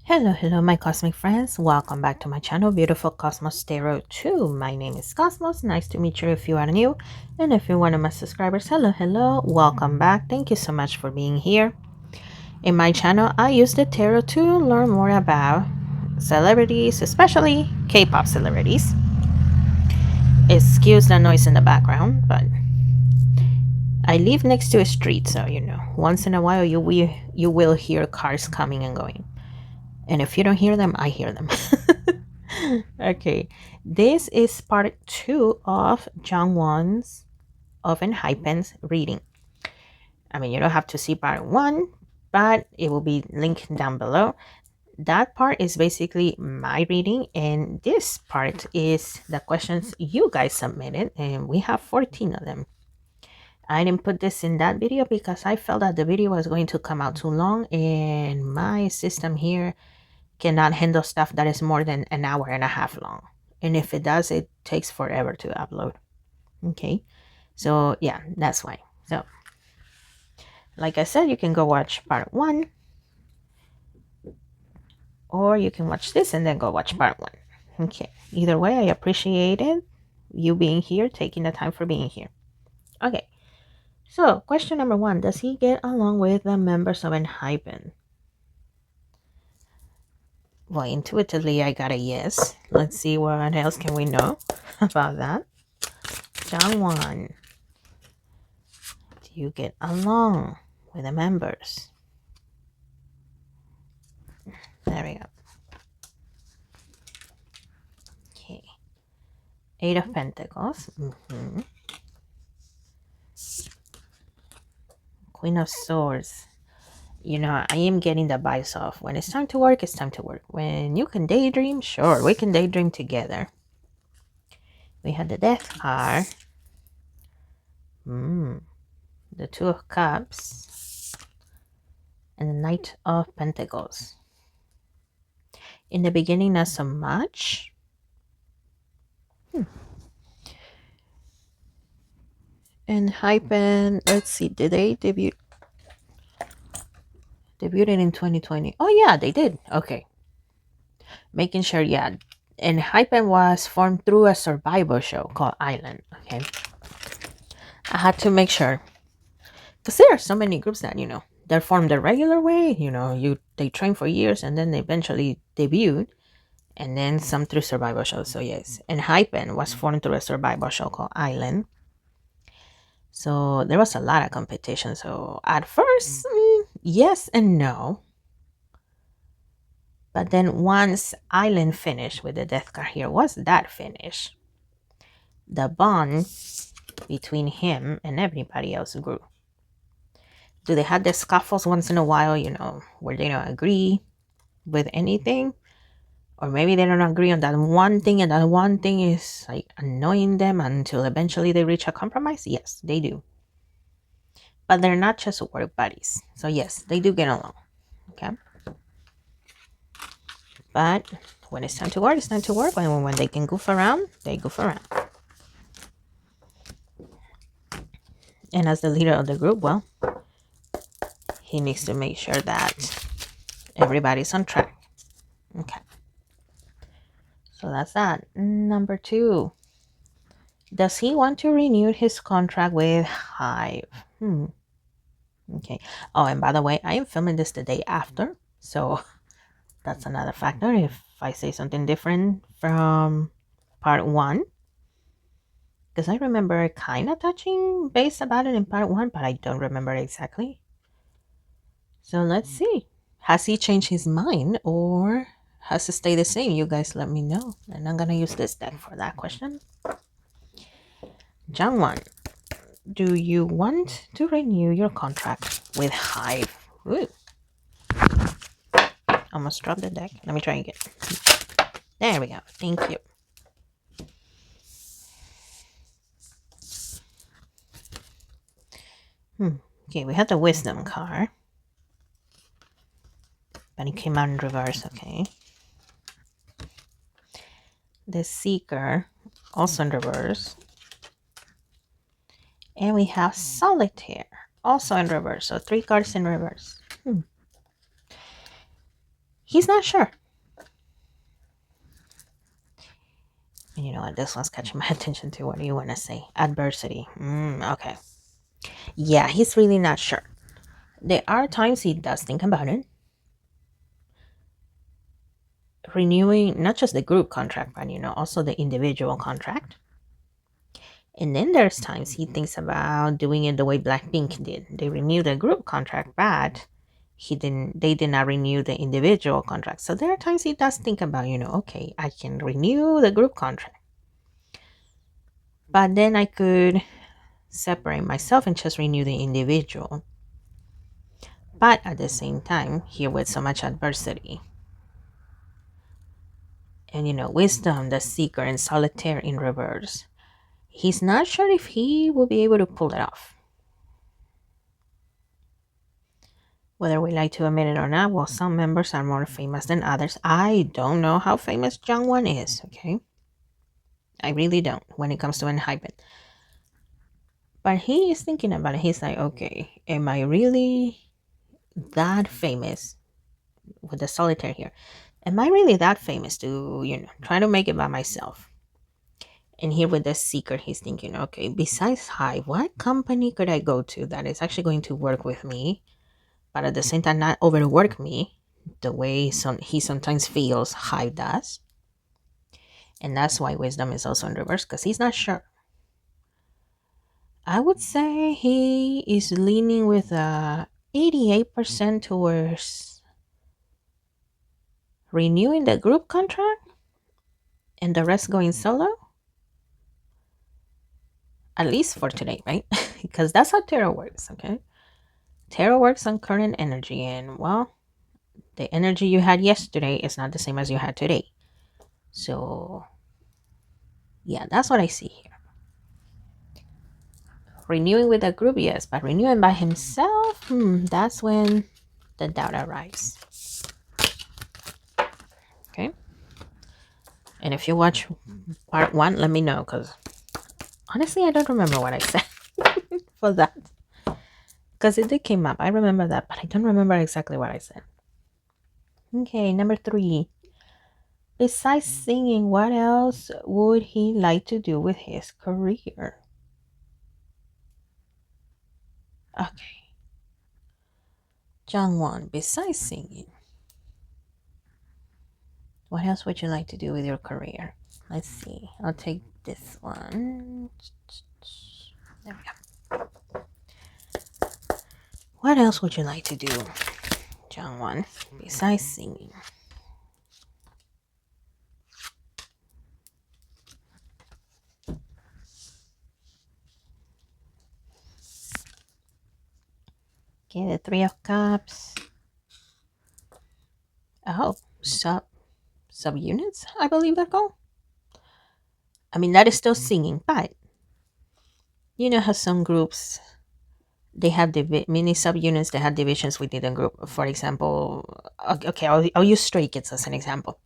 Hello, my cosmic friends. Welcome back to my channel, Beautiful Cosmos Tarot 2. My name is Cosmos. Nice to meet you if you are new. And if you're one of my subscribers, hello. Welcome back. Thank you so much for being here. In my channel, I use the tarot to learn more about celebrities, especially K-pop celebrities. Excuse the noise in the background, but I live next to a street, so once in a while you will hear cars coming and going. And if you don't hear them, I hear them. Okay, this is part 2 of Jungwon's of Enhypen's reading. I mean, you don't have to see part 1, but it will be linked down below. That part is basically my reading, and this part is the questions you guys submitted, and we have 14 of them. I didn't put this in that video because I felt that the video was going to come out too long, and my system here cannot handle stuff that is more than an hour and a half long. And if it does, it takes forever to upload. Okay, so yeah, that's why. So like I said, you can go watch part 1, or you can watch this and then go watch part 1. Okay, either way, I appreciate it, you being here, taking the time for being here. Okay, so question number 1, does he get along with the members of Enhypen? Well, intuitively I got a yes. Let's see what else can we know about that. Jungwon, do you get along with the members? There we go. Okay. 8 of Pentacles. Queen of Swords. I am getting the vibes off. When it's time to work, it's time to work. When you can daydream, sure, we can daydream together. We had the Death card. The Two of Cups. And the Knight of Pentacles. In the beginning, not so much. Enhypen, let's see, did they debuted in 2020? Oh yeah, they did. Okay, making sure. Yeah, Enhypen was formed through a survival show called Island. Okay, I had to make sure because there are so many groups that they're formed the regular way. They train for years and then they eventually debut, and then some through survival shows. So yes, Enhypen was formed through a survival show called Island. So there was a lot of competition. So at first, yes and no. But then once Island finished with the Death card here, was that finished, the bond between him and everybody else grew. Do they have the scuffles once in a while, where they don't agree with anything? Or maybe they don't agree on that one thing, and that one thing is like annoying them until eventually they reach a compromise? Yes, they do. But they're not just work buddies. So yes, they do get along. Okay. But when it's time to work, it's time to work. When they can goof around, they goof around. And as the leader of the group, well, he needs to make sure that everybody's on track. Okay. So that's that. Number 2. Does he want to renew his contract with Hive? Okay. Oh, and by the way, I am filming this the day after. So that's another factor if I say something different from part 1. Because I remember kind of touching base about it in part 1, but I don't remember exactly. So let's see. Has he changed his mind or has it stayed the same? You guys let me know. And I'm going to use this deck for that question. Jungwon, do you want to renew your contract with Hive? Ooh. Almost dropped the deck. Let me try again. There we go. Thank you. Okay, we had the Wisdom card. But it came out in reverse, okay. The Seeker, also in reverse. And we have Solitaire, also in reverse. So 3 cards in reverse. He's not sure. And you know what? This one's catching my attention too. What do you want to say? Adversity. Okay. Yeah, he's really not sure. There are times he does think about it, renewing not just the group contract, but also the individual contract. And then there's times he thinks about doing it the way Blackpink did. They renewed the group contract, but they did not renew the individual contract. So there are times he does think about, okay, I can renew the group contract, but then I could separate myself and just renew the individual. But at the same time, here with so much adversity, and wisdom, the seeker, and solitaire in reverse, he's not sure if he will be able to pull it off. Whether we like to admit it or not, well, some members are more famous than others. I don't know how famous Jungwon is, okay? I really don't when it comes to Enhypen. But he is thinking about it. He's like, okay, am I really that famous with the solitaire here? Am I really that famous to, try to make it by myself? And here with the seeker, he's thinking, okay, besides Hive, what company could I go to that is actually going to work with me, but at the same time not overwork me the way he sometimes feels Hive does? And that's why wisdom is also in reverse, because he's not sure. I would say he is leaning with 88% towards renewing the group contract and the rest going solo. At least for today, right? Because that's how tarot works, okay? Tarot works on current energy, and well, the energy you had yesterday is not the same as you had today. So, yeah, that's what I see here. Renewing with a group, yes, but renewing by himself, that's when the doubt arrives. Okay? And if you watch part one, let me know, because honestly, I don't remember what I said for that. Because it did came up. I remember that, but I don't remember exactly what I said. Okay, number 3. Besides singing, what else would he like to do with his career? Okay. Jungwon, besides singing, what else would you like to do with your career? Let's see. I'll take this one. There we go. What else would you like to do, Jungwon, besides singing? Okay, the 3 of Cups. Oh, subunits, I believe they're called. I mean, that is still singing, but you know how some groups, they have mini subunits that have divisions within the group. For example, okay, I'll use Stray Kids as an example.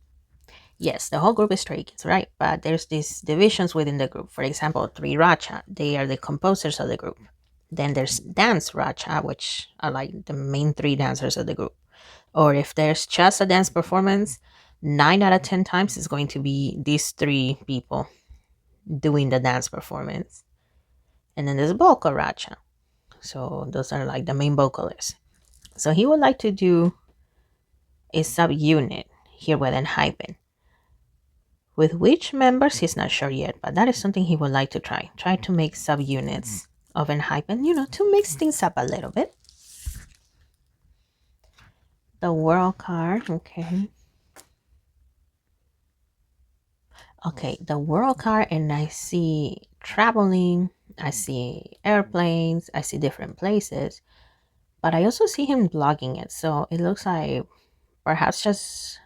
Yes, the whole group is Stray Kids, right? But there's these divisions within the group. For example, 3 Racha, they are the composers of the group. Then there's Dance Racha, which are like the main 3 dancers of the group. Or if there's just a dance performance, 9 out of 10 times is going to be these 3 people doing the dance performance. And then there's vocal Racha. So those are like the main vocalists. So he would like to do a subunit here with Enhypen. With which members, he's not sure yet, but that is something he would like to try. Try to make subunits of Enhypen, to mix things up a little bit. The World card, okay. Okay, the World card, and I see traveling, I see airplanes, I see different places, but I also see him blogging it. So it looks like perhaps just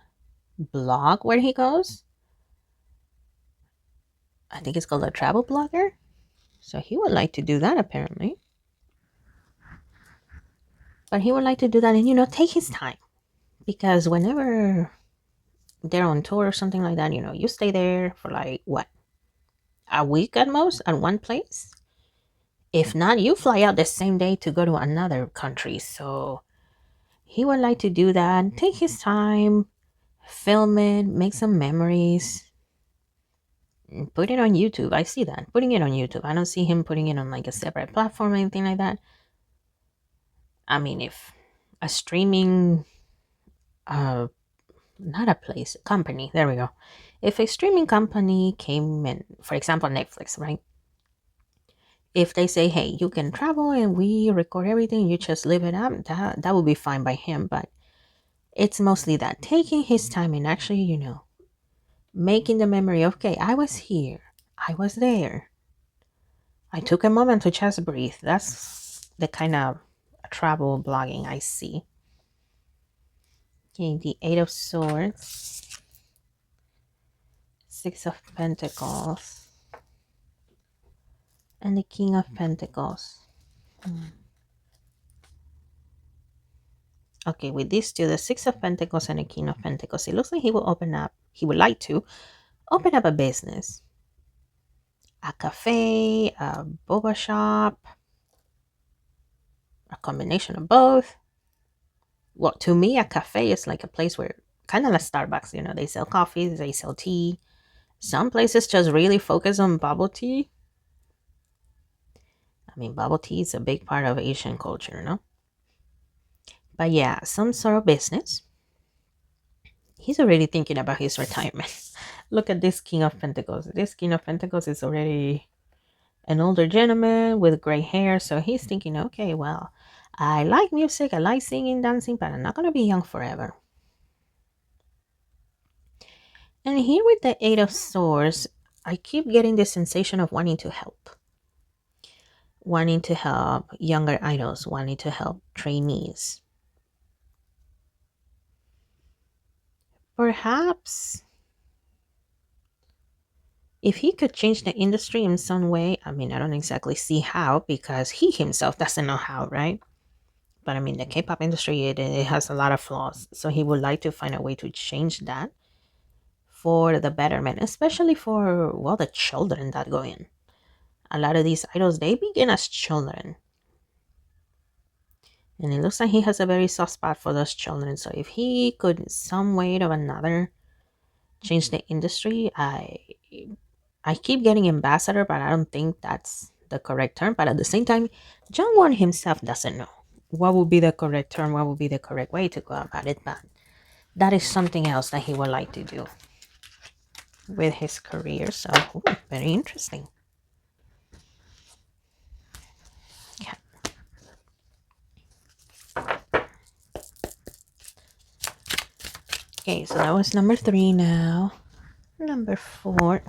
blog where he goes. I think it's called a travel blogger. So he would like to do that apparently. But he would like to do that and, take his time. Because whenever they're on tour or something like that, you stay there for like, what? A week at most at one place? If not, you fly out the same day to go to another country. So He would like to do that, take his time, film it, make some memories, and put it on YouTube. I see that. Putting it on YouTube. I don't see him putting it on like a separate platform or anything like that. I mean, if a streaming, uh, not a place, company, there we go. If a streaming company came in, for example, Netflix, right? If they say, hey, you can travel and we record everything, you just live it up, that would be fine by him. But it's mostly that taking his time and actually, making the memory of, okay, I was here, I was there, I took a moment to just breathe. That's the kind of travel blogging I see. Okay, the Eight of Swords, Six of Pentacles, and the King of Pentacles. Okay, with these two, the Six of Pentacles and the King of Pentacles, it looks like he would like to open up a business, a cafe, a boba shop, a combination of both. Well, to me, a cafe is like a place where, kind of like Starbucks, they sell coffee, they sell tea. Some places just really focus on bubble tea. I mean, bubble tea is a big part of Asian culture, no? But yeah, some sort of business. He's already thinking about his retirement. Look at this King of Pentacles. This King of Pentacles is already an older gentleman with gray hair. So he's thinking, okay, well, I like music, I like singing, dancing, but I'm not going to be young forever. And here with the Eight of Swords, I keep getting the sensation of wanting to help. Wanting to help younger idols, wanting to help trainees. Perhaps if he could change the industry in some way, I mean, I don't exactly see how because he himself doesn't know how, right? But I mean, the K-pop industry, it has a lot of flaws. So he would like to find a way to change that for the betterment, especially for, well, the children that go in. A lot of these idols, they begin as children. And it looks like he has a very soft spot for those children. So if he could, in some way or another, change the industry, I keep getting ambassador, but I don't think that's the correct term. But at the same time, Jungwon himself doesn't know what would be the correct term, what would be the correct way to go about it. But that is something else that he would like to do with his career. So, very interesting. Yeah. Okay, so that was number 3 now. Number 4.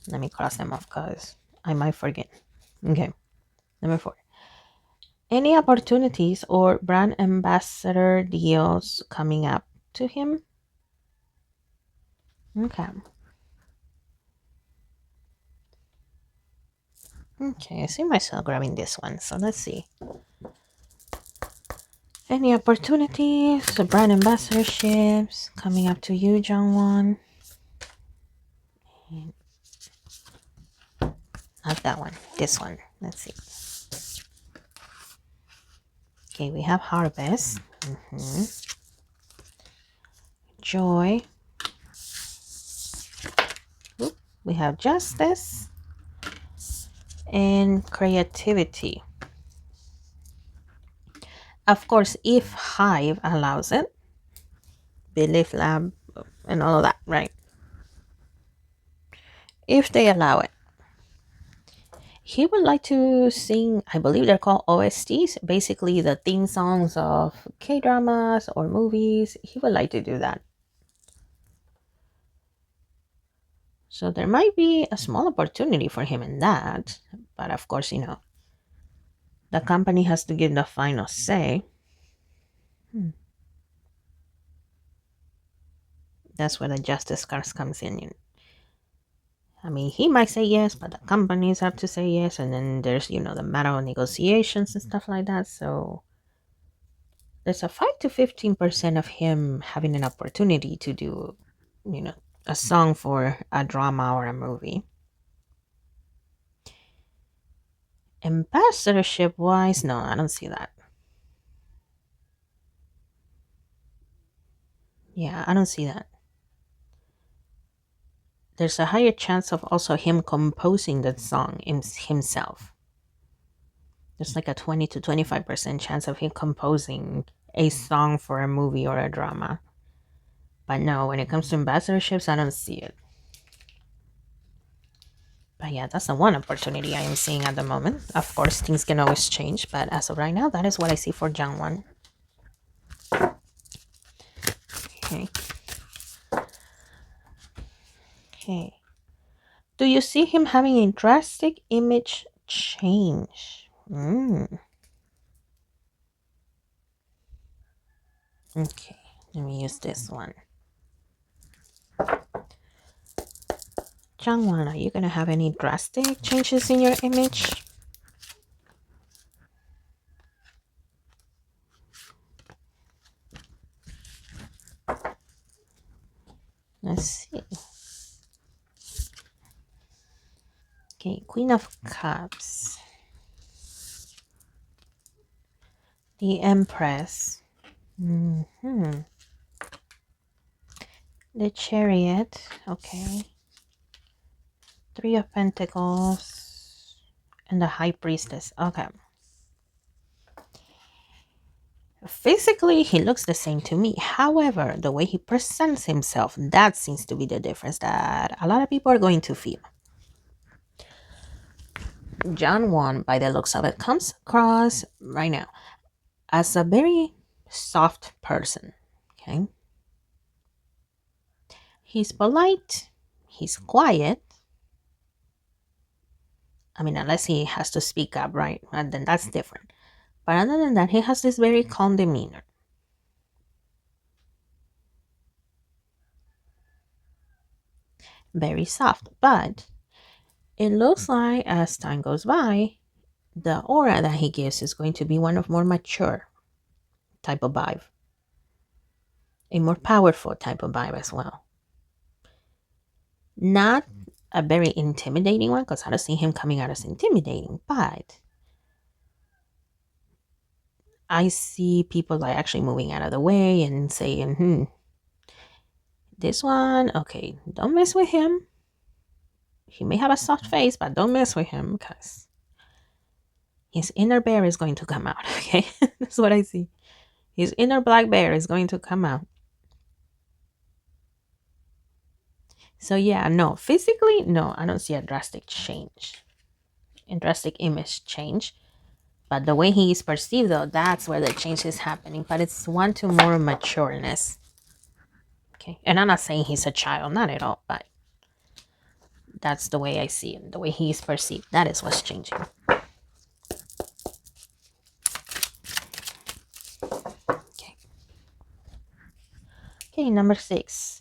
Let me cross them off because I might forget. Okay, number 4. Any opportunities or brand ambassador deals coming up to him? Okay. Okay, I see myself grabbing this one. So let's see. Any opportunities, brand ambassadorships coming up to you, Jungwon? Not that one. This one. Let's see. Okay, we have Harvest. Joy. Oop, we have Justice. And Creativity. Of course, if Hive allows it, Belief Lab, and all of that, right? If they allow it. He would like to sing, I believe they're called OSTs, basically the theme songs of K-dramas or movies. He would like to do that. So there might be a small opportunity for him in that. But of course, the company has to give the final say. That's where the justice card comes in. I mean, he might say yes, but the companies have to say yes. And then there's, the matter of negotiations and stuff like that. So there's a 5 to 15% of him having an opportunity to do, a song for a drama or a movie. Ambassadorship wise, no, I don't see that. Yeah, I don't see that. There's a higher chance of also him composing that song himself. There's like a 20 to 25% chance of him composing a song for a movie or a drama. But no, when it comes to ambassadorships, I don't see it. But yeah, that's the one opportunity I am seeing at the moment. Of course, things can always change, but as of right now, that is what I see for Jungwon. Okay. Okay. Do you see him having a drastic image change? Okay, let me use this one. Jungwon, are you gonna have any drastic changes in your image? Let's see. Okay, Queen of Cups. The Empress. The Chariot. Okay. Three of Pentacles. And the High Priestess. Okay. Physically, he looks the same to me. However, the way he presents himself, that seems to be the difference that a lot of people are going to feel. Jungwon, by the looks of it, comes across right now as a very soft person. Okay. He's polite. He's quiet. I mean, unless he has to speak up, right? And then that's different. But other than that, he has this very calm demeanor. Very soft. But it looks like as time goes by, the aura that he gives is going to be one of more mature type of vibe. A more powerful type of vibe as well. Not a very intimidating one, because I don't see him coming out as intimidating, but I see people like actually moving out of the way and saying, this one, okay, don't mess with him. He may have a soft face, but don't mess with him because his inner bear is going to come out, okay? That's what I see. His inner black bear is going to come out. So yeah, no, physically, no, I don't see a drastic change, a drastic image change. But the way he is perceived, though, that's where the change is happening. But it's one to more matureness. Okay, and I'm not saying he's a child, not at all, but that's the way I see it. The way he is perceived, that is what's changing. Okay. Okay, number 6.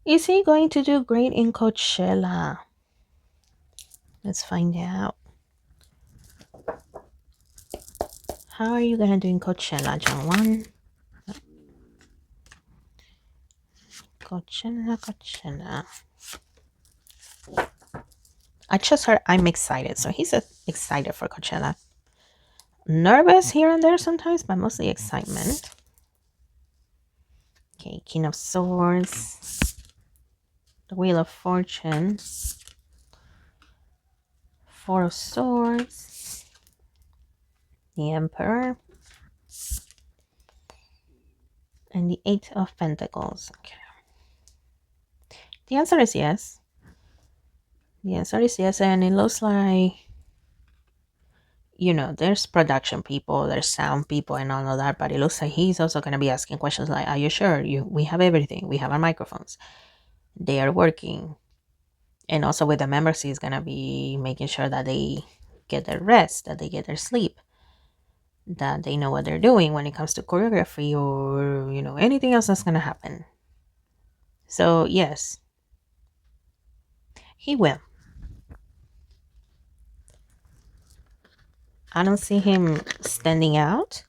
Is he going to do great in Coachella? Let's find out. How are you gonna do in Coachella, Jungwon? Coachella. I just heard I'm excited, so he's excited for Coachella. Nervous here and there sometimes, but mostly excitement. Okay, King of Swords, the Wheel of Fortune, Four of Swords, the Emperor, and the Eight of Pentacles. Okay. The answer is yes. The answer is yes, and it looks like, there's production people, there's sound people and all of that, but it looks like he's also going to be asking questions like, are you sure? We have everything. We have our microphones. They are working. And also with the members, he's going to be making sure that they get their rest, that they get their sleep, that they know what they're doing when it comes to choreography or, anything else that's going to happen. So, yes, he will. I don't see him standing out.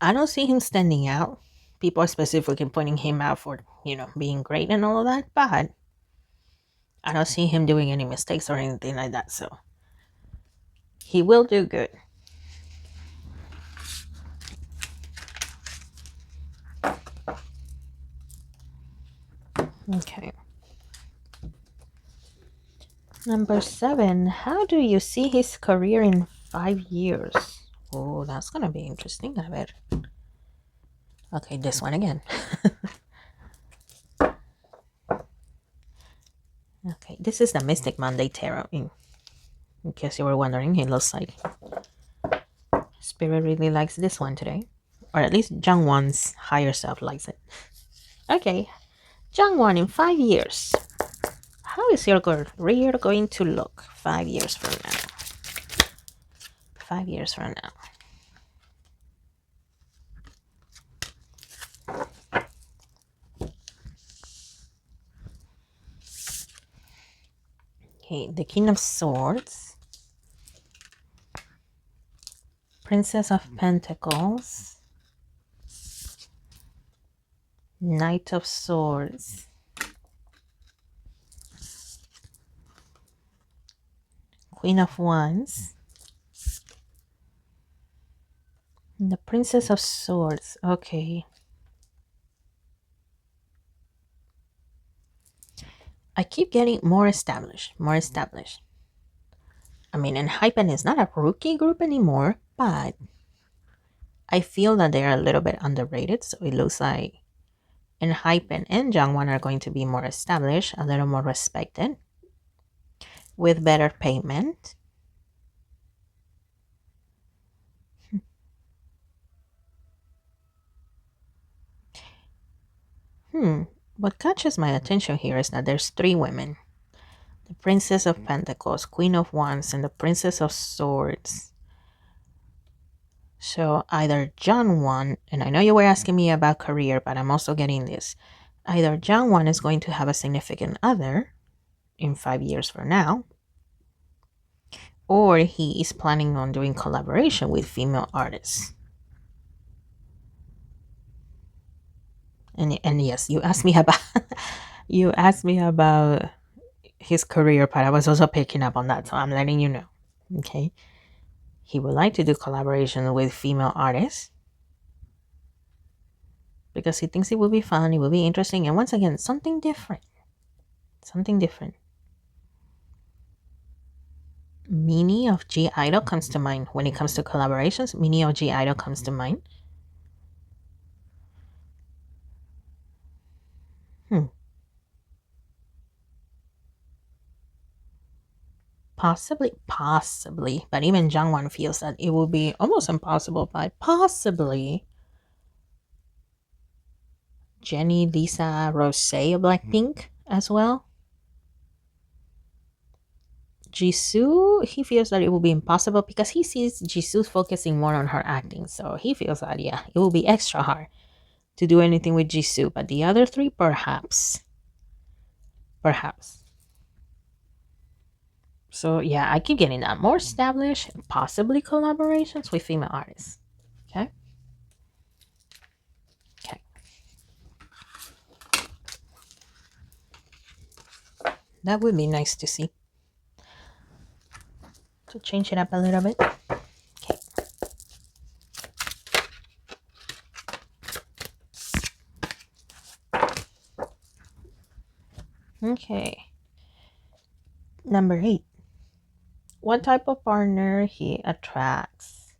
I don't see him standing out. People are specifically pointing him out for, being great and all of that, but I don't see him doing any mistakes or anything like that. So He will do good. Okay. Number 7. How do you see his career in 5 years? Oh, that's gonna be interesting, I bet. Okay, this one again. Okay, this is the Mystic Monday Tarot. In case you were wondering, it looks like Spirit really likes this one today. Or at least Jungwon's higher self likes it. Okay, Jungwon in 5 years. How is your career going to look 5 years from now? 5 years from now. Okay, the King of Swords. Princess of Pentacles. Knight of Swords. Queen of Wands. The Princess of Swords. Okay. I keep getting more established, more established. I mean, Enhypen is not a rookie group anymore, but I feel that they're a little bit underrated. So it looks like Enhypen and Jungwon are going to be more established, a little more respected, with better payment. What catches my attention here is that there's 3 women. The Princess of Pentacles, Queen of Wands, and the Princess of Swords. So either Jungwon, and I know you were asking me about career, but I'm also getting this. Either Jungwon is going to have a significant other in 5 years from now, or he is planning on doing collaboration with female artists. And yes, you asked me about his career, but I was also picking up on that, so I'm letting you know. Okay, he would like to do collaboration with female artists because he thinks it will be fun, it will be interesting, and once again, something different. Mini of G Idol comes to mind when it comes to collaborations. Mini of G Idol comes to mind. Possibly, but even Jungwon feels that it will be almost impossible, but possibly Jennie, Lisa, Rosé of Blackpink as well. Jisoo, he feels that it will be impossible because he sees Jisoo focusing more on her acting, so he feels that, yeah, it will be extra hard to do anything with Jisoo, but the other 3, perhaps. So yeah, I keep getting that. More established, possibly collaborations with female artists. Okay. That would be nice to see. To change it up a little bit. Okay. Okay. Number 8. What type of partner he attracts?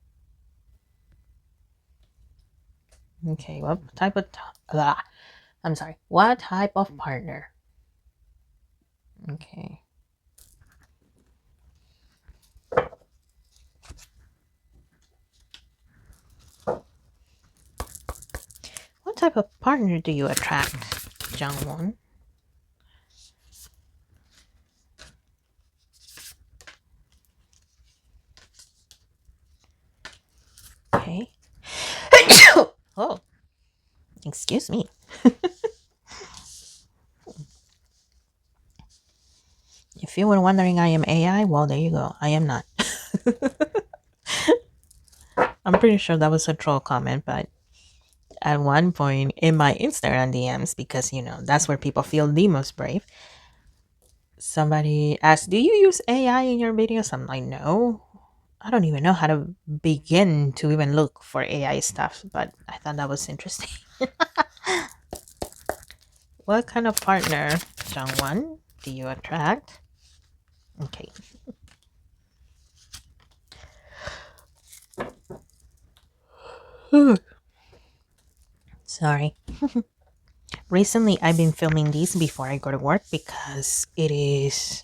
Okay, what type of what type of partner? Okay. What type of partner do you attract, Jungwon? Okay. Oh, excuse me. If you were wondering I am AI, well, there you go. I am not. I'm pretty sure that was a troll comment, but at one point in my Instagram DMs, because, that's where people feel the most brave, somebody asked, do you use AI in your videos? I'm like, no, I don't even know how to begin to even look for AI stuff, but I thought that was interesting. What kind of partner, Jungwon, do you attract? Okay. Sorry. Recently, I've been filming these before I go to work because it is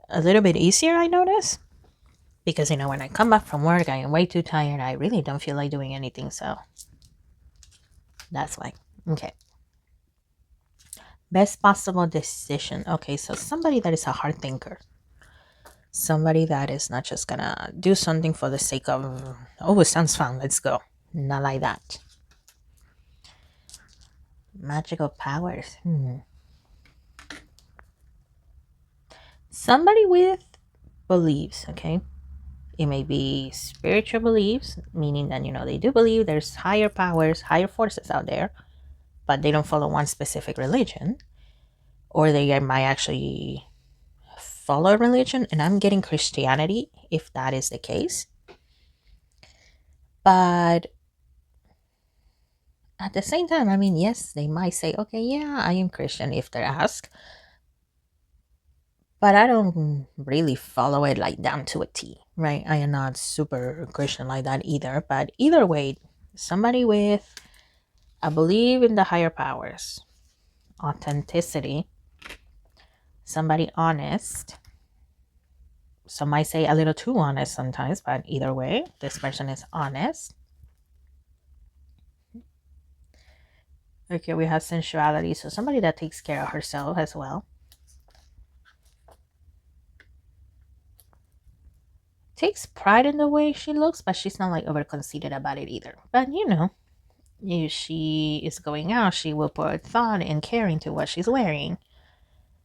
a little bit easier, I notice. Because, when I come back from work, I am way too tired. I really don't feel like doing anything, so that's why. Okay. Best possible decision. Okay, so somebody that is a hard thinker. Somebody that is not just gonna do something for the sake of, oh, it sounds fun, let's go. Not like that. Magical powers. Somebody with beliefs, okay? It may be spiritual beliefs, meaning that, they do believe there's higher powers, higher forces out there, but they don't follow one specific religion. Or they might actually follow religion, and I'm getting Christianity if that is the case. But at the same time, yes, they might say, okay, yeah, I am Christian if they're asked, but I don't really follow it like down to a T, right? I am not super Christian like that either. But either way, somebody with I believe in the higher powers, authenticity, somebody honest. Some might say a little too honest sometimes, but either way, this person is honest. Okay, we have sensuality, so somebody that takes care of herself as well. Takes pride in the way she looks, but she's not like over conceited about it either. But if she is going out, she will put thought and care into what she's wearing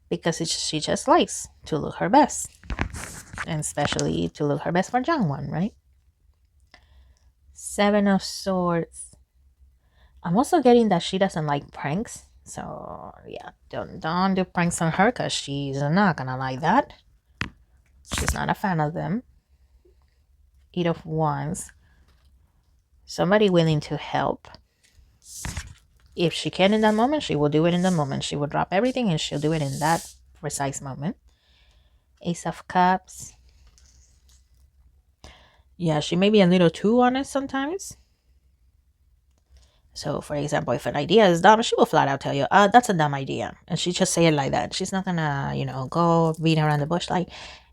because she just likes to look her best, and especially to look her best for Jungwon, right? Seven of Swords. I'm also getting that she doesn't like pranks. So yeah, don't do pranks on her because she's not gonna like that. She's not a fan of them. Eight of Wands. Somebody willing to help. If she can in that moment, she will do it in the moment. She will drop everything and she'll do it in that precise moment. Ace of Cups. Yeah, she may be a little too honest sometimes. So, for example, if an idea is dumb, she will flat out tell you, that's a dumb idea. And she just say it like that. She's not gonna, go beat around the bush like,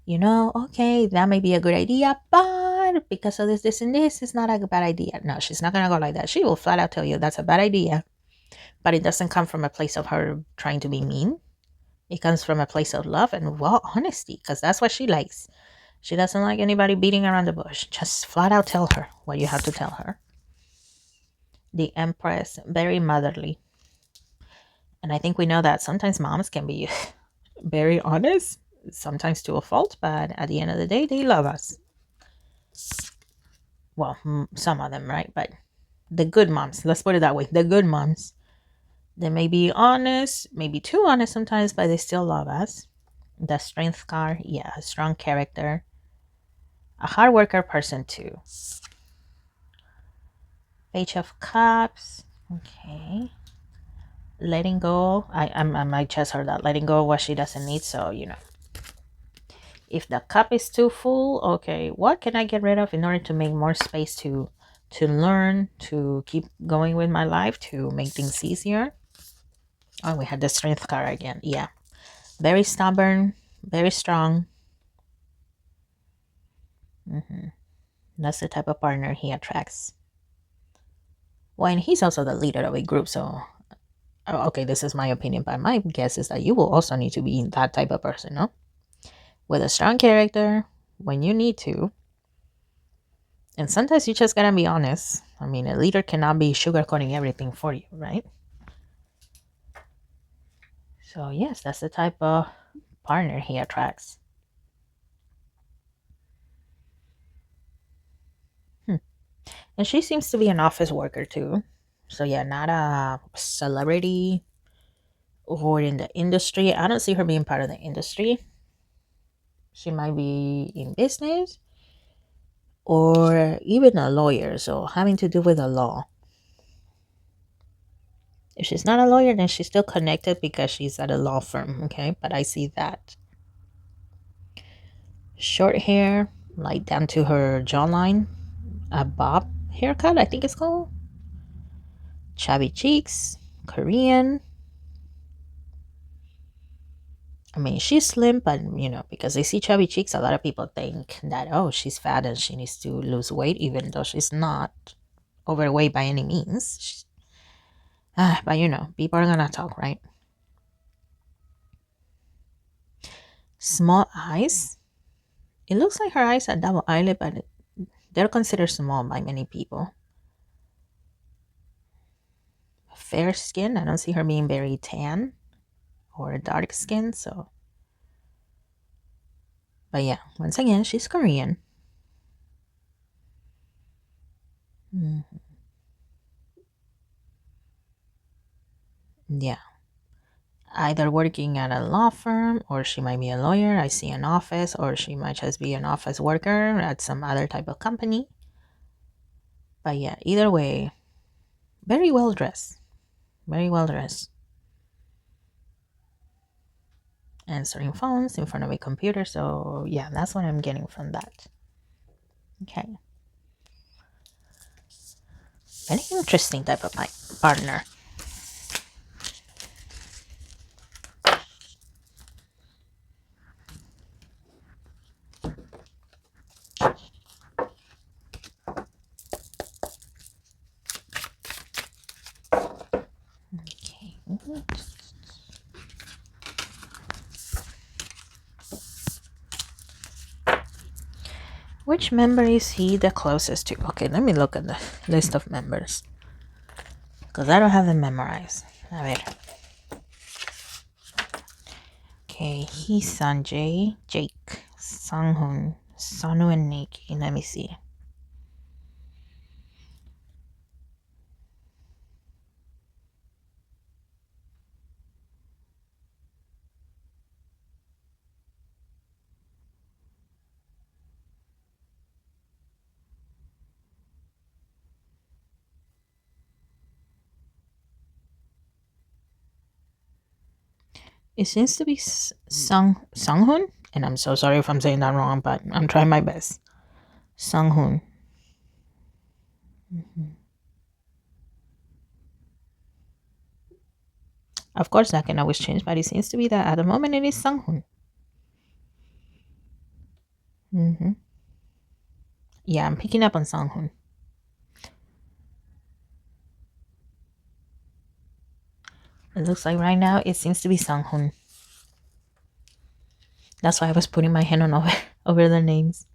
okay, that may be a good idea, but because of this, and this, it's not a bad idea. No, she's not gonna go like that. She will flat out tell you that's a bad idea. But it doesn't come from a place of her trying to be mean. It comes from a place of love and, well, honesty, because that's what she likes. She doesn't like anybody beating around the bush. Just flat out tell her what you have to tell her. The Empress, very motherly. And I think we know that sometimes moms can be very honest, sometimes to a fault, but at the end of the day, they love us. Well, some of them, right? But the good moms, let's put it that way, the good moms, they may be honest, maybe too honest sometimes, but they still love us. The Strength card, yeah, a strong character. A hard worker person too. Page of Cups, okay. Letting go, I might just heard that, letting go of what she doesn't need, so if the cup is too full, okay, what can I get rid of in order to make more space to learn, to keep going with my life, to make things easier? Oh, we had the Strength card again. Yeah, very stubborn, very strong. That's the type of partner he attracts. Well, and he's also the leader of a group, so okay, this is my opinion, but my guess is that you will also need to be that type of person, no? With a strong character when you need to. And sometimes you just gotta be honest. A leader cannot be sugarcoating everything for you, right? So, yes, that's the type of partner he attracts. And she seems to be an office worker too. So, yeah, not a celebrity or in the industry. I don't see her being part of the industry. She might be in business, or even a lawyer, so having to do with the law. If she's not a lawyer, then she's still connected because she's at a law firm, okay? But I see that. Short hair, like down to her jawline. A bob haircut, I think it's called. Chubby cheeks, Korean. I mean, she's slim, but because they see chubby cheeks, a lot of people think that, oh, she's fat and she needs to lose weight, even though she's not overweight by any means. But people are gonna talk, right? Small eyes. It looks like her eyes are double eyelid, but they're considered small by many people. Fair skin. I don't see her being very tan or dark skin, so. But yeah, once again, she's Korean. Mm, yeah. Either working at a law firm or she might be a lawyer. I see an office, or she might just be an office worker at some other type of company. But yeah, either way, very well dressed. Very well dressed. Answering phones in front of a computer. So yeah, that's what I'm getting from that. Okay. Very interesting type of partner. Okay. Which member is he the closest to? Okay, let me look at the list of members, because I don't have them memorized. A ver. Okay, he's Sanjay, Jake, Sanghoon, Sonu, and Nikki. Let me see. It seems to be Sanghoon, and I'm so sorry if I'm saying that wrong, but I'm trying my best. Sanghoon. Of course, that can always change, but it seems to be that at the moment it is Sanghoon. Yeah, I'm picking up on Sanghoon. It looks like right now it seems to be Sanghoon. That's why I was putting my hand on over the names.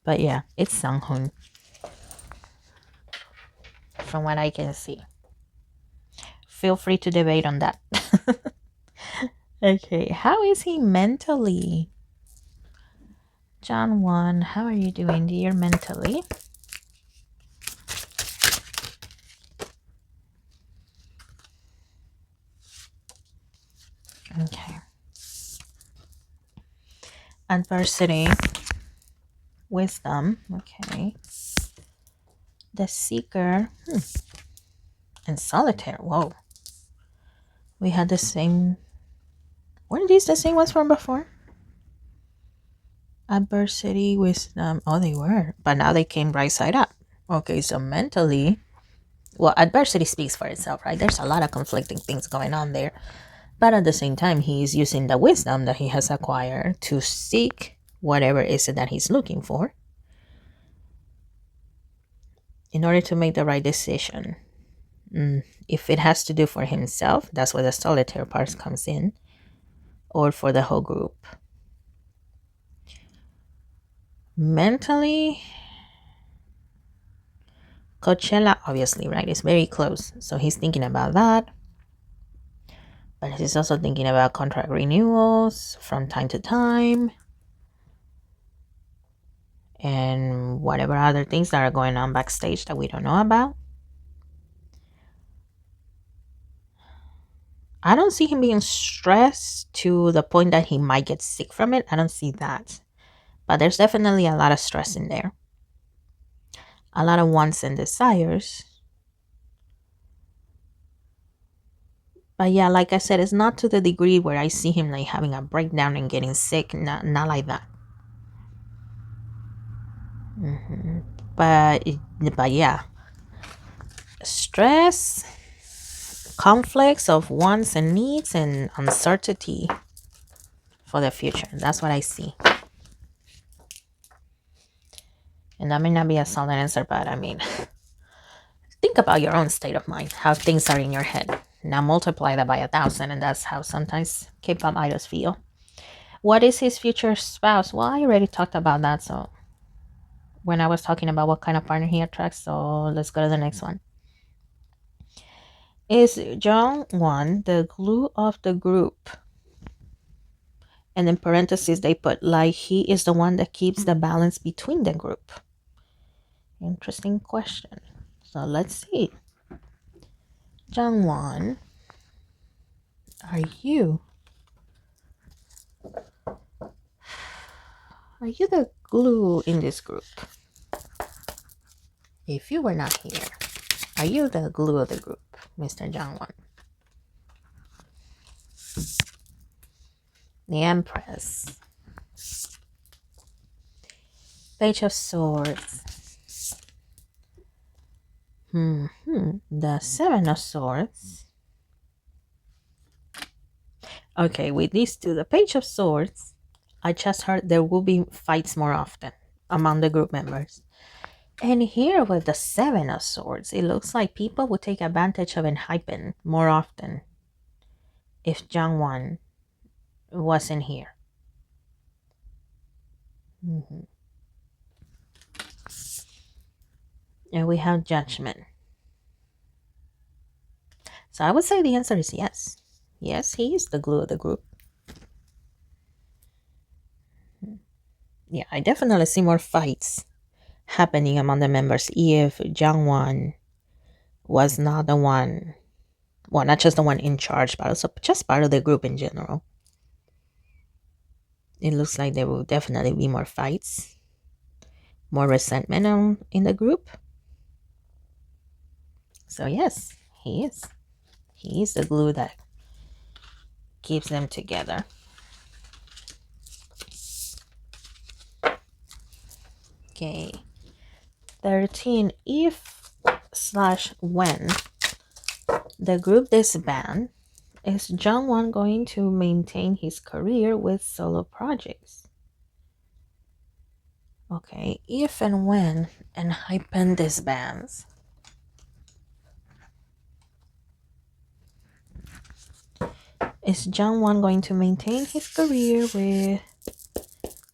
But yeah, it's Sanghoon. From what I can see. Feel free to debate on that. Okay, how is he mentally? Jungwon, how are you doing, dear, mentally? Okay. Adversity. Wisdom. Okay. The Seeker. And Solitaire. Whoa. We had the same. Weren't these the same ones from before? Adversity, wisdom. Oh, they were. But now they came right side up. Okay, so mentally. Well, adversity speaks for itself, right? There's a lot of conflicting things going on there. But at the same time, he's using the wisdom that he has acquired to seek whatever it is that he's looking for in order to make the right decision. If it has to do for himself, that's where the solitaire part comes in, or for the whole group. Mentally, Coachella, obviously, right, is very close. So he's thinking about that. But he's also thinking about contract renewals from time to time. And whatever other things that are going on backstage that we don't know about. I don't see him being stressed to the point that he might get sick from it. I don't see that. But there's definitely a lot of stress in there, a lot of wants and desires. But yeah, like I said, it's not to the degree where I see him like having a breakdown and getting sick. Not like that. hmm But but yeah, stress, conflicts of wants and needs, and uncertainty for the future. That's what I see. And that may not be a solid answer, but I mean, think about your own state of mind, how things are in your head. Now multiply that by 1,000, and that's how sometimes K-pop idols feel. What is his future spouse? Well, I already talked about that. So when I was talking about what kind of partner he attracts, so let's go to the next one. Is Jungwon the glue of the group? And in parentheses, they put like he is the one that keeps the balance between the group. Interesting question. So let's see. Jungwon, are you the glue in this group? If you were not here, are you the glue of the group, Mr. Jungwon? The Empress. Page of Swords. The Seven of Swords. Okay, with these two, the Page of Swords, I just heard there will be fights more often among the group members. And here with the Seven of Swords, it looks like people would take advantage of Enhypen more often if Jungwon wasn't here. And we have Judgment. So I would say the answer is yes. Yes, he is the glue of the group. Yeah, I definitely see more fights happening among the members if Jungwon was not the one, well, not just the one in charge, but also just part of the group in general. It looks like there will definitely be more fights, more resentment in the group. So yes, he is. He is the glue that keeps them together. Okay. 13. If/when the group disband, is Jungwon going to maintain his career with solo projects? Okay, if and when Enhypen disbands, is Jungwon going to maintain his career with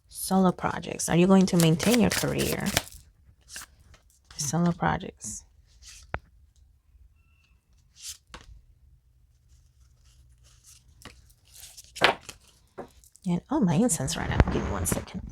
solo projects? Are you going to maintain your career with solo projects? And oh, my incense ran out. Give me 1 second.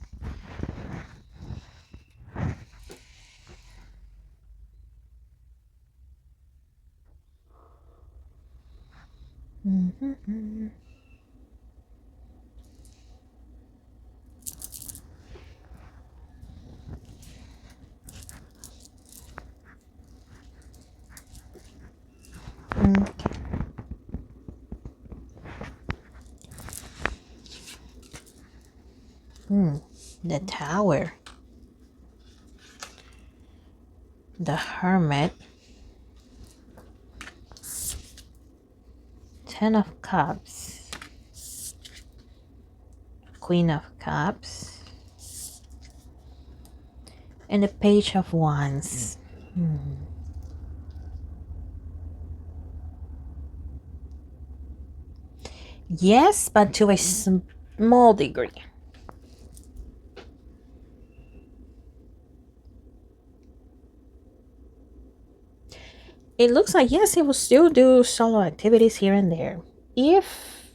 The Tower, the Hermit, 10 of Cups, Queen of Cups, and the Page of Wands. Yes, but to a small degree. It looks like, yes, he will still do solo activities here and there. If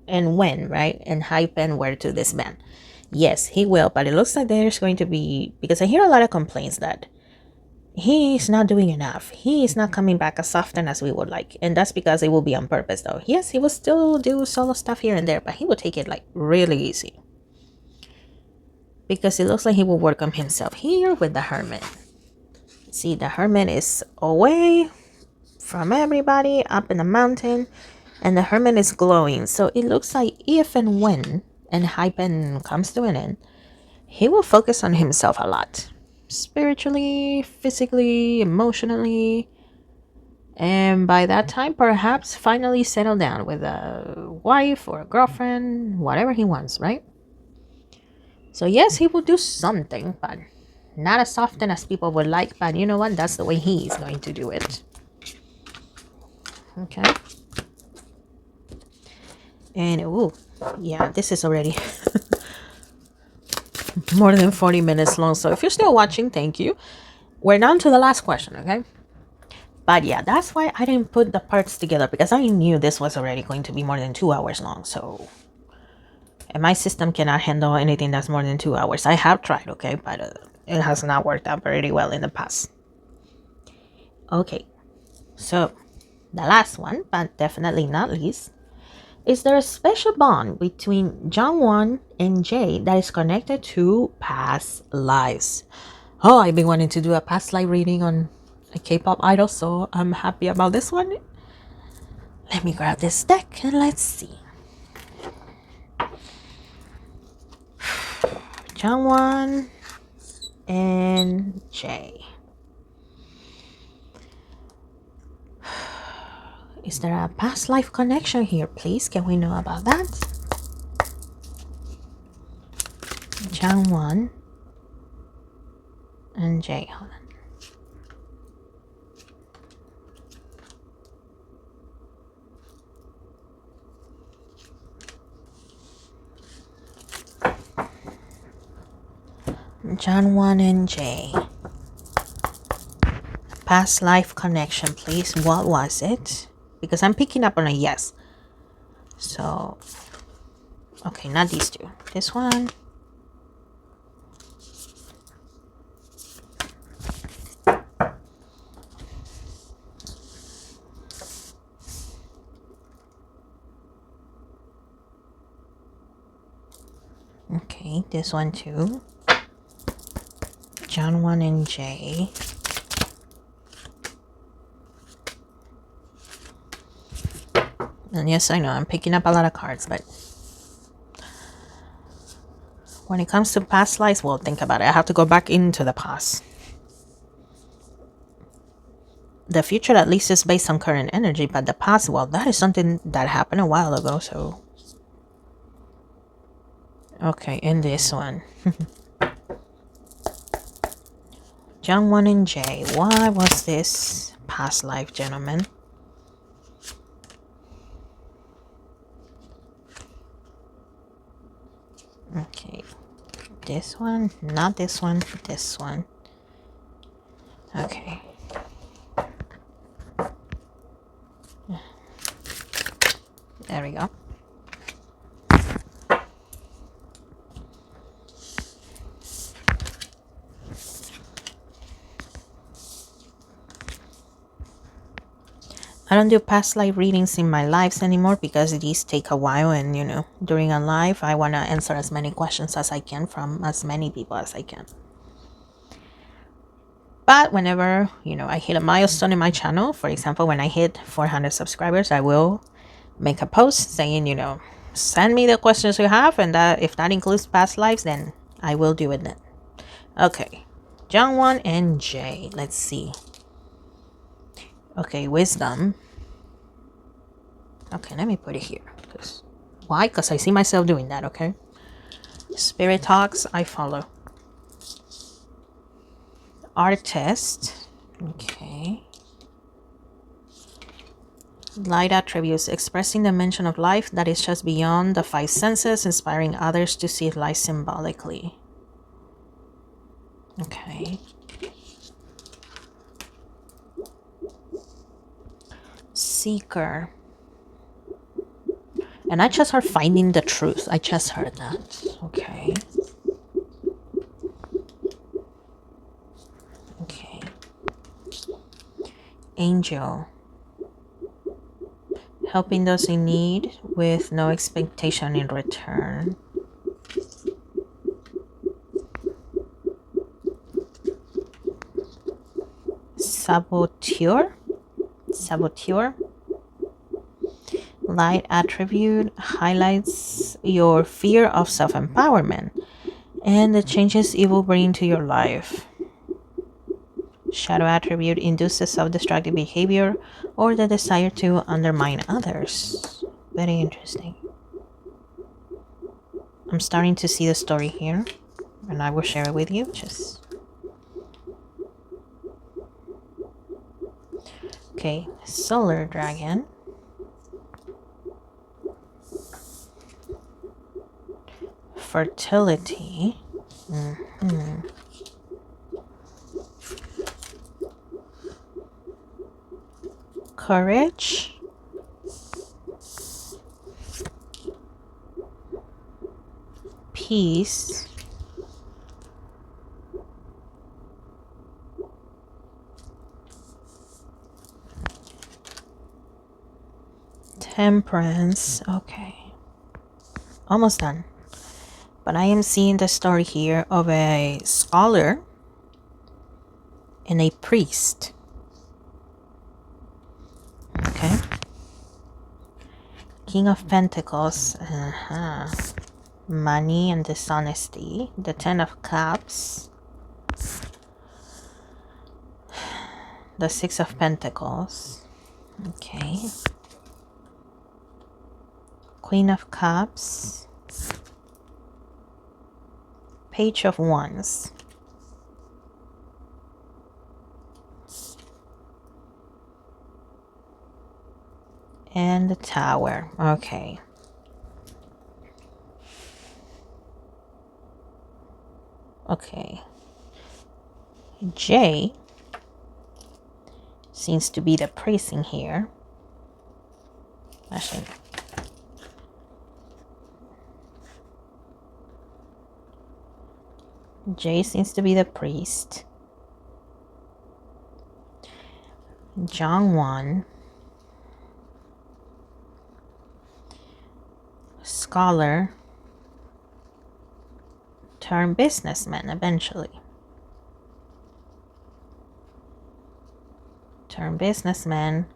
and when, right? Enhypen were to disband. Yes, he will, but it looks like there's going to be, because I hear a lot of complaints that he's not doing enough. He is not coming back as often as we would like. And that's because it will be on purpose, though. Yes, he will still do solo stuff here and there, but he will take it like really easy. because it looks like he will work on himself here with the Hermit. See, the Hermit is away from everybody up in the mountain, and the Hermit is glowing. So it looks like if and when Enhypen comes to an end, he will focus on himself a lot, spiritually, physically, emotionally, and by that time perhaps finally settle down with a wife or a girlfriend, whatever he wants, right? So yes, he will do something, but not as often as people would like. But you know what, that's the way he's going to do it. Okay. And oh yeah, this is already more than 40 minutes long, so if you're still watching, thank you. We're down to the last question, okay? But yeah, that's why I didn't put the parts together, because I knew this was already going to be more than 2 hours long. So, and my system cannot handle anything that's more than 2 hours. I have tried, okay, but it has not worked out very well in the past. Okay, so the last one, but definitely not least, is there a special bond between Jungwon and Jae that is connected to past lives? Oh, I've been wanting to do a past life reading on a K-pop idol, so I'm happy about this one. Let me grab this deck and let's see. Jungwon and Jae. Is there a past life connection here, please? Can we know about that? Jungwon and Jae. Hold on. Jungwon and Jae. Past life connection, please. What was it? Because I'm picking up on a yes. So, okay, not these two. This one. Okay, this one too. Jungwon and Jae. And yes, I know I'm picking up a lot of cards, but when it comes to past lives, well, think about it. I have to go back into the past. The future at least is based on current energy, but the past, well, that is something that happened a while ago, so. Okay, and this one. Jungwon and Jae. Why was this past life, gentlemen? Okay, this one, not this one, this one. Okay. There we go. I don't do past life readings in my lives anymore because these take a while, and you know, during a live I want to answer as many questions as I can from as many people as I can. But whenever, you know, I hit a milestone in my channel, for example, when I hit 400 subscribers, I will make a post saying, you know, send me the questions you have, and that if that includes past lives, then I will do it then. Okay, Jungwon and Jae. Let's see. Okay, wisdom. Okay, let me put it here. Why? Because I see myself doing that, okay? Spirit talks, I follow. Artist. Okay. Light attributes. Expressing the dimension of life that is just beyond the five senses, inspiring others to see life symbolically. Okay. Seeker. And I just heard finding the truth. I just heard that. Okay. Okay. Angel. Helping those in need with no expectation in return. saboteur. Light attribute highlights your fear of self-empowerment and the changes it will bring to your life. Shadow attribute induces self-destructive behavior or the desire to undermine others. Very interesting. I'm starting to see the story here, and I will share it with you. Okay, Solar Dragon. Fertility. Courage. Peace. Temperance. Okay. Almost done. But I am seeing the story here of a scholar and a priest. Okay. King of Pentacles. Money and dishonesty. The Ten of Cups. The Six of Pentacles. Okay. Queen of Cups. Page of Wands. And the Tower. Okay. Okay. J seems to be the priest in here. Actually, J seems to be the priest. Jungwon, scholar, turn businessman eventually. Turn businessman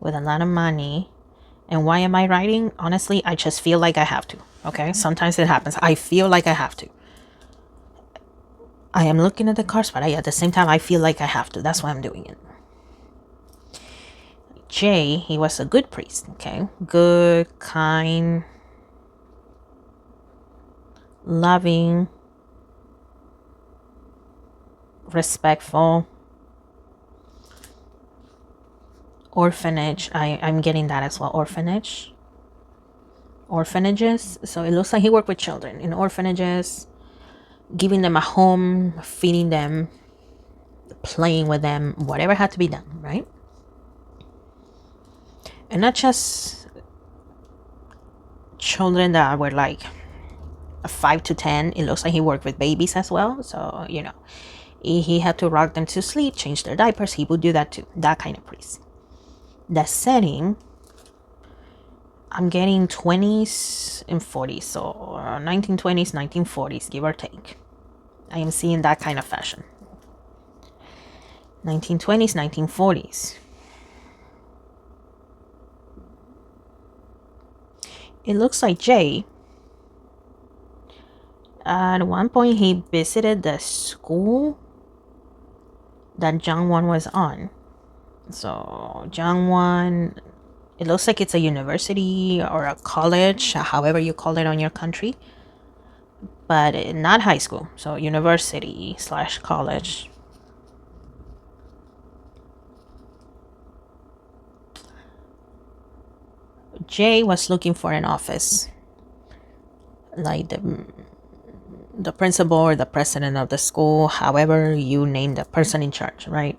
with a lot of money. And why am I writing? Honestly, I just feel like I have to. Okay, sometimes it happens. I feel like I have to. I am looking at the cards, but at the same time, I feel like I have to. That's why I'm doing it. J, he was a good priest. Okay, good, kind, loving, respectful. Orphanage, I'm getting that as well. Orphanage, orphanages. So it looks like he worked with children in orphanages, giving them a home, feeding them, playing with them, whatever had to be done, right? And not just children that were like 5 to 10. It looks like he worked with babies as well. So, you know, he had to rock them to sleep, change their diapers. He would do that too. That kind of priest. The setting, I'm getting 20s and 40s. So 1920s, 1940s, give or take. I am seeing that kind of fashion. 1920s, 1940s. It looks like Jay, at one point he visited the school that Jungwon was on. So Jungwon, it looks like it's a university or a college, however you call it on your country, but not high school. So university / college. Jay was looking for an office, like the principal or the president of the school, however you name the person in charge, right?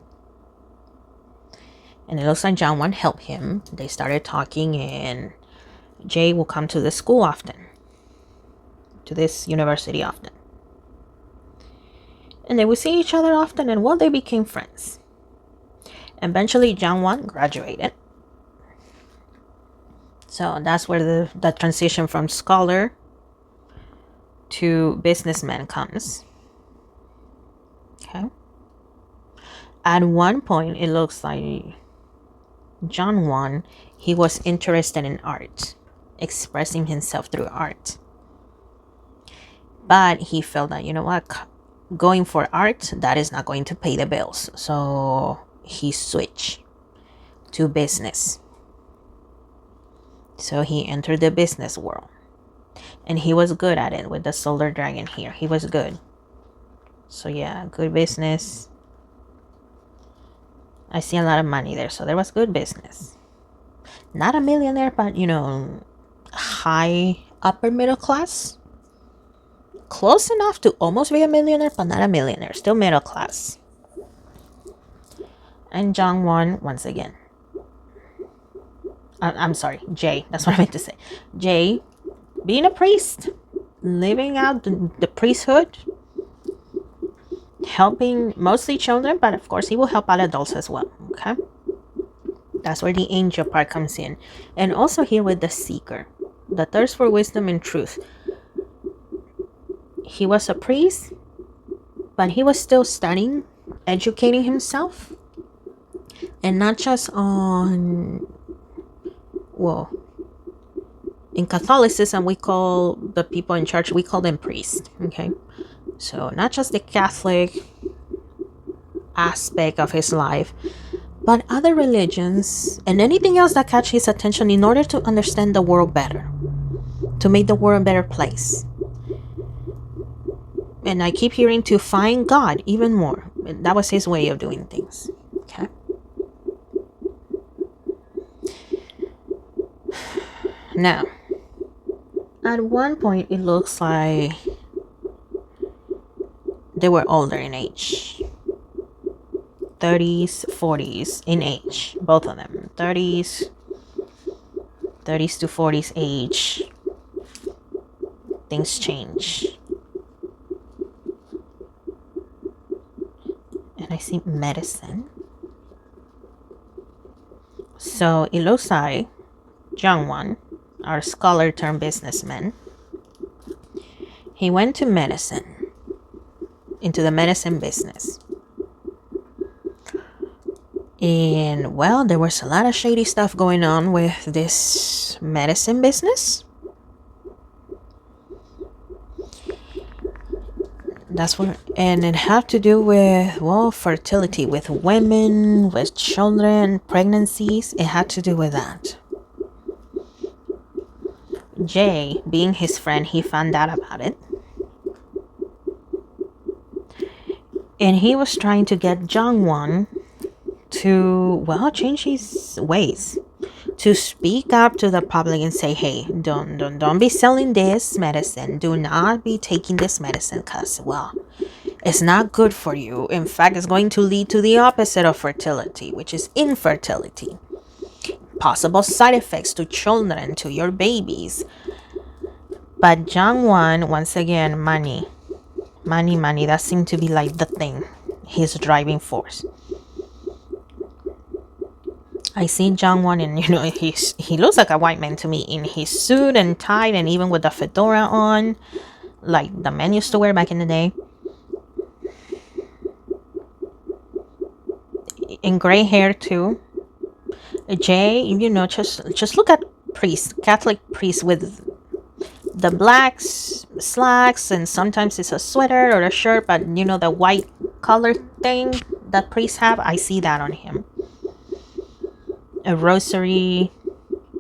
And it looks like Jungwon helped him. They started talking, and Jay will come to the school often, to this university often. And they would see each other often, and well, they became friends. Eventually, Jungwon graduated. So that's where the transition from scholar to businessman comes. Okay. At one point, it looks like Jungwon, he was interested in art, expressing himself through art. But he felt that, you know what, going for art, that is not going to pay the bills. So he switched to business. So he entered the business world. And he was good at it with the solar dragon here. He was good. So yeah, good business. I see a lot of money there. So there was good business. Not a millionaire, but you know, high upper middle class. Close enough to almost be a millionaire, but not a millionaire. Still middle class. And Jungwon, once again. I'm sorry, Jay. That's what I meant to say. Jay, being a priest, living out the priesthood, helping mostly children, but of course he will help out adults as well. Okay, that's where the angel part comes in. And also here with the seeker, the thirst for wisdom and truth. He was a priest, but he was still studying, educating himself, and not just on, well, in Catholicism we call the people in church, we call them priests. Okay, so not just the Catholic aspect of his life, but other religions and anything else that catch his attention in order to understand the world better, to make the world a better place. And I keep hearing to find God even more. That was his way of doing things. Okay. Now, at one point it looks like they were older in age. 30s, 40s in age. Both of them. 30s to 40s age. Things change. And I see medicine. So it looks like Jungwon, our scholar turned businessman, he went to medicine, into the medicine business. And well, there was a lot of shady stuff going on with this medicine business. That's what, and it had to do with, well, fertility, with women, with children, pregnancies. It had to do with that. Jay, being his friend, he found out about it. And he was trying to get Jungwon to, well, change his ways, to speak up to the public and say, hey, don't be selling this medicine. Do not be taking this medicine because, well, it's not good for you. In fact, it's going to lead to the opposite of fertility, which is infertility. Possible side effects to children, to your babies. But Jungwon, once again, money. That seemed to be like the thing, his driving force. I see Jungwon, and you know, he looks like a white man to me in his suit and tie, and even with the fedora on, like the men used to wear back in the day. And gray hair too. Jay, you know, just look at priests, Catholic priests with the black slacks, and sometimes it's a sweater or a shirt, but you know, the white collar thing that priests have, I see that on him. A rosary,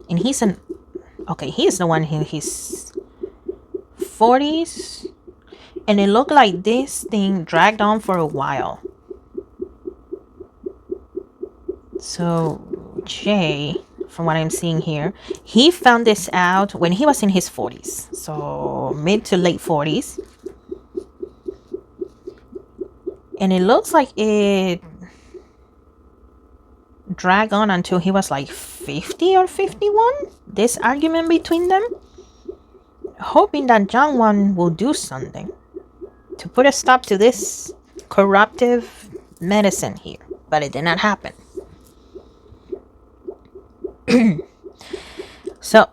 and he's the one in his 40s, and it looked like this thing dragged on for a while. So Jay, from what I'm seeing here, he found this out when he was in his 40s, so mid to late 40s, and it looks like it drag on until he was like 50 or 51, this argument between them, hoping that Jungwon will do something to put a stop to this corruptive medicine here, but it did not happen. So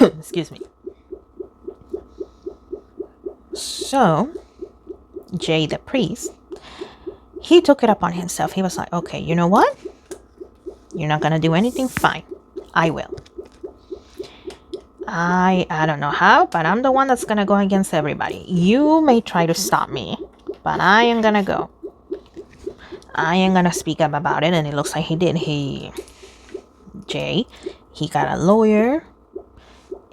excuse me. So Jay the priest, he took it upon himself. He was like, okay, you know what? You're not gonna do anything? Fine. I will. I don't know how, but I'm the one that's gonna go against everybody. You may try to stop me, but I am gonna go. I am gonna speak up about it, and it looks like he did. Jay, he got a lawyer,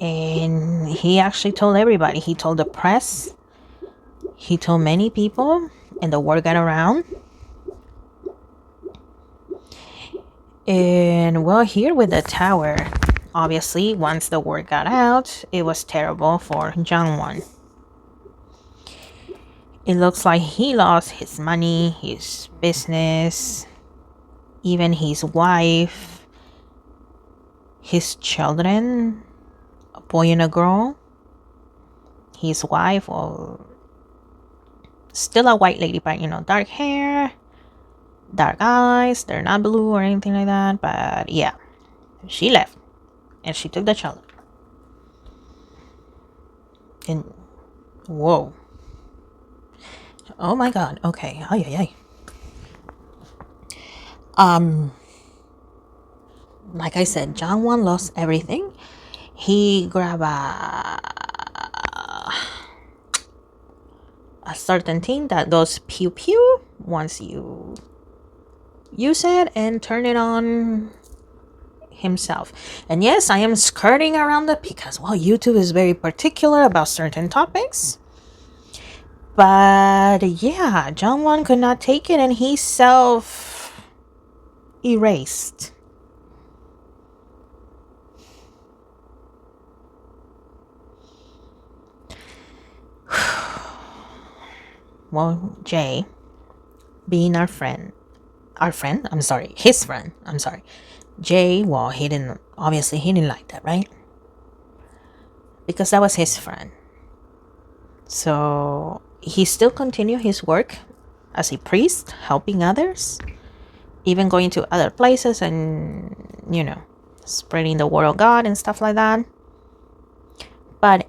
and he actually told everybody. He told the press. He told many people, and the word got around. And well, here with the tower, obviously, once the word got out, it was terrible for Jungwon. It looks like he lost his money, his business, even his wife, his children, a boy and a girl. His wife, or still a white lady, but dark hair, dark eyes. They're not blue or anything like that, but yeah, she left and she took the child. And whoa, oh my god. Okay, ay. Like I said, Jungwon lost everything. He grabbed a certain thing that goes pew pew once you use it and turn it on himself. And yes, I am skirting around it because, well, YouTube is very particular about certain topics. But yeah, Jungwon could not take it and he self-erased. Well, Jay, being his friend, Jay, well, he didn't like that, right? Because that was his friend. So he still continued his work as a priest, helping others, even going to other places and, spreading the word of God and stuff like that. But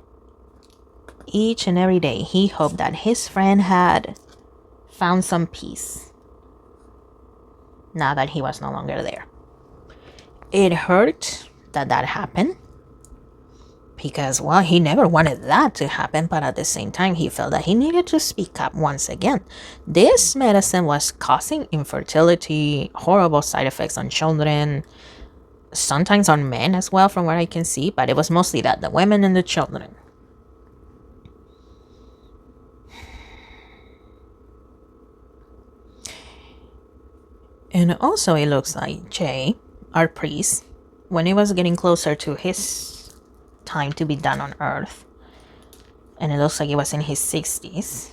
each and every day, he hoped that his friend had found some peace now that he was no longer there. It hurt that happened because, well, he never wanted that to happen, but at the same time, he felt that he needed to speak up once again. This medicine was causing infertility, horrible side effects on children, sometimes on men as well, from what I can see, but it was mostly that, the women and the children. And also, it looks like Jay, our priest, when it was getting closer to his time to be done on Earth, and it looks like it was in his 60s,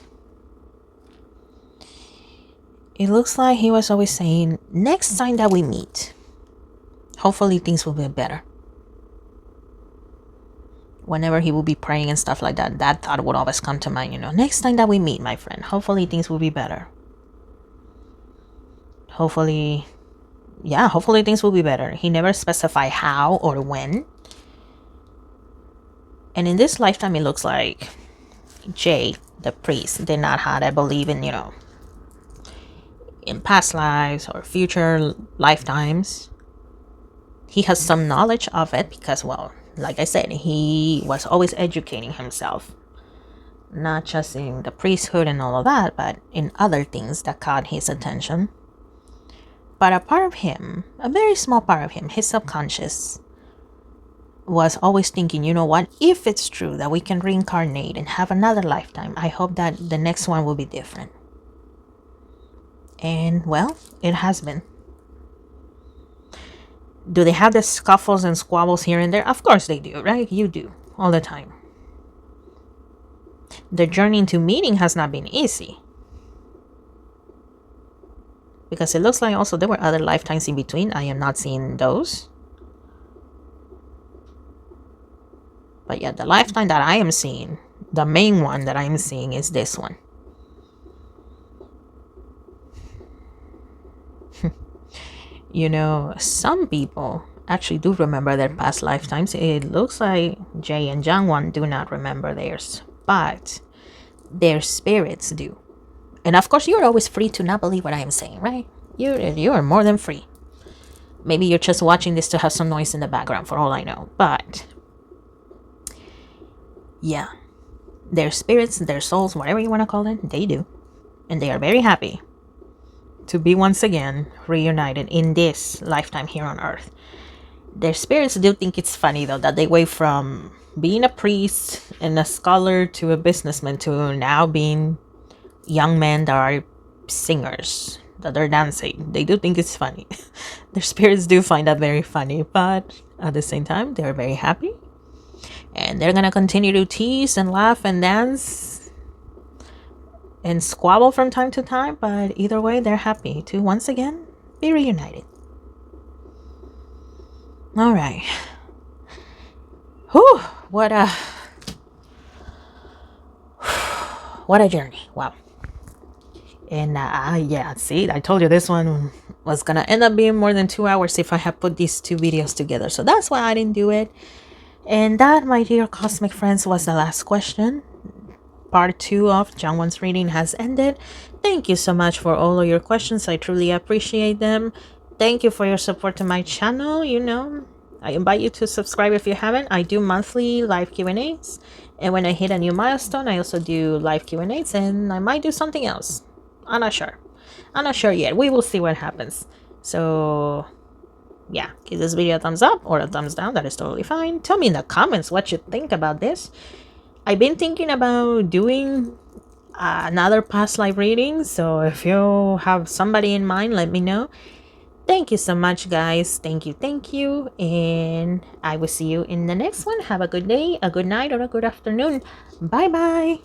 it looks like he was always saying, next time that we meet, hopefully things will be better. Whenever he would be praying and stuff like that, that thought would always come to mind, next time that we meet, my friend, hopefully things will be better. Hopefully things will be better. He never specified how or when. And in this lifetime, it looks like Jay, the priest, did not have, I believe in, in past lives or future lifetimes. He has some knowledge of it because, well, like I said, he was always educating himself. Not just in the priesthood and all of that, but in other things that caught his attention. But a part of him, a very small part of him, his subconscious, was always thinking, you know what, if it's true that we can reincarnate and have another lifetime, I hope that the next one will be different. And, well, it has been. Do they have the scuffles and squabbles here and there? Of course they do, right? You do, all the time. The journey into meeting has not been easy. Because it looks like also there were other lifetimes in between. I am not seeing those. But yeah, the lifetime that I am seeing, the main one that I am seeing is this one. Some people actually do remember their past lifetimes. It looks like Jay and Jungwon do not remember theirs, but their spirits do. And of course, you're always free to not believe what I am saying, right? You are more than free. Maybe you're just watching this to have some noise in the background, for all I know. But yeah, their spirits, their souls, whatever you want to call it, they do. And they are very happy to be once again reunited in this lifetime here on Earth. Their spirits do think it's funny, though, that they went from being a priest and a scholar to a businessman to now being young men that are singers, that are dancing. They do think it's funny. Their spirits do find that very funny, but at the same time, they're very happy. And they're gonna continue to tease and laugh and dance and squabble from time to time, but either way, they're happy to once again be reunited. All right. Whew, what a journey. Wow. And yeah, see, I told you this one was gonna end up being more than 2 hours if I had put these two videos together. So that's why I didn't do it. And that, my dear cosmic friends, was the last question. Part 2 of Jungwon's reading has ended. Thank you so much for all of your questions. I truly appreciate them. Thank you for your support to my channel. You know, I invite you to subscribe if you haven't. I do monthly live Q&As. And when I hit a new milestone, I also do live Q&As. And I might do something else. I'm not sure. I'm not sure yet. We will see what happens. So yeah, give this video a thumbs up or a thumbs down. That is totally fine. Tell me in the comments what you think about this. I've been thinking about doing another past life reading. So if you have somebody in mind, let me know. Thank you so much, guys. Thank you. And I will see you in the next one. Have a good day, a good night, or a good afternoon. Bye bye.